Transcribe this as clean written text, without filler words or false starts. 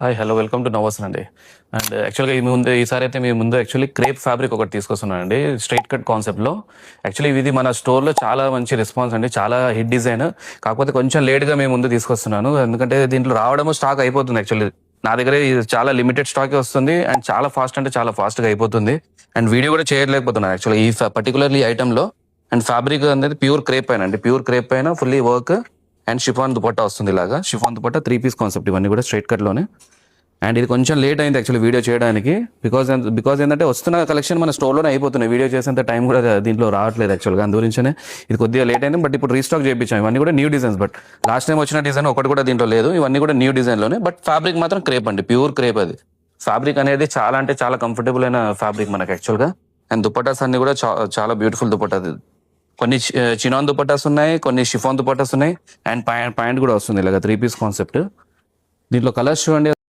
Hi hello welcome to నవోస్ అండి. And యాక్చువల్గా ఈసారి అయితే మీ ముందు యాక్చువల్లీ క్రేప్ ఫ్యాబ్రిక్ ఒకటి తీసుకొస్తున్నానండి, స్ట్రైట్ కట్ కాన్సెప్ట్లో. యాక్చువల్లీ ఇది మన స్టోర్లో చాలా మంచి రెస్పాన్స్ అండి, చాలా హిట్ డిజైన్. కాకపోతే కొంచెం లేట్గా మేము ముందు తీసుకొస్తున్నాను, ఎందుకంటే దీంట్లో రావడము స్టాక్ అయిపోతుంది. యాక్చువల్లీ నా దగ్గర ఇది చాలా లిమిటెడ్ స్టాకే వస్తుంది అండ్ చాలా ఫాస్ట్ అంటే చాలా ఫాస్ట్గా అయిపోతుంది. అండ్ వీడియో కూడా చేయలేకపోతున్నాను యాక్చువల్లీ ఈ పర్టికులర్లీ ఐటెంలో. అండ్ ఫ్యాబ్రిక్ అనేది ప్యూర్ క్రేప్ పైన అండి, ప్యూర్ క్రేప్ పైన fully work and chiffon dupatta వస్తుంది. ఇలాగా షిఫాన్ దుపట్టా 3 పీస్ కాన్సెప్ట్, ఇవన్నీ కూడా స్ట్రైట్ కట్లోనే. అండ్ ఇది కొంచెం లేట్ అయింది యాక్చువల్లీ వీడియో చేయడానికి, బికాజ్ ఏంటంటే వస్తున్న కలెక్షన్ మన స్టోర్లోనే అయిపోతున్నాయి, వీడియో చేసేంత టైం కూడా దీంట్లో రావట్లేదు యాక్చువల్గా. అందుగురించనే ఇది కొద్దిగా లేట్ అయింది. బట్ ఇప్పుడు రీస్టాక్ చేయించాం, ఇవన్నీ కూడా new designs. But last time వచ్చిన డిజైన్ ఒకటి కూడా దీంట్లో లేదు, ఇవన్నీ కూడా న్యూ డిజైన్లోనే. బట్ ఫ్యాబ్రిక్ మాత్రం క్రేప్ అండి, ప్యూర్ క్రేప్. అది ఫ్యాబ్రిక్ అనేది చాలా అంటే చాలా కంఫర్టబుల్ అయిన ఫ్యాబ్రిక్ మనకి యాక్చువల్గా. అండ్ దుపట్టాస్ అన్ని కూడా చాలా బ్యూటిఫుల్ దుపట్టా. కొన్ని చినాన్ దుపట్టాస్ ఉన్నాయి, కొన్ని షిఫాన్ దుపట్టాస్ ఉన్నాయి. అండ్ ప్యాంట్ కూడా వస్తుంది ఇలాగ 3 పీస్ కాన్సెప్ట్. దీంట్లో కలర్స్ చూడండి,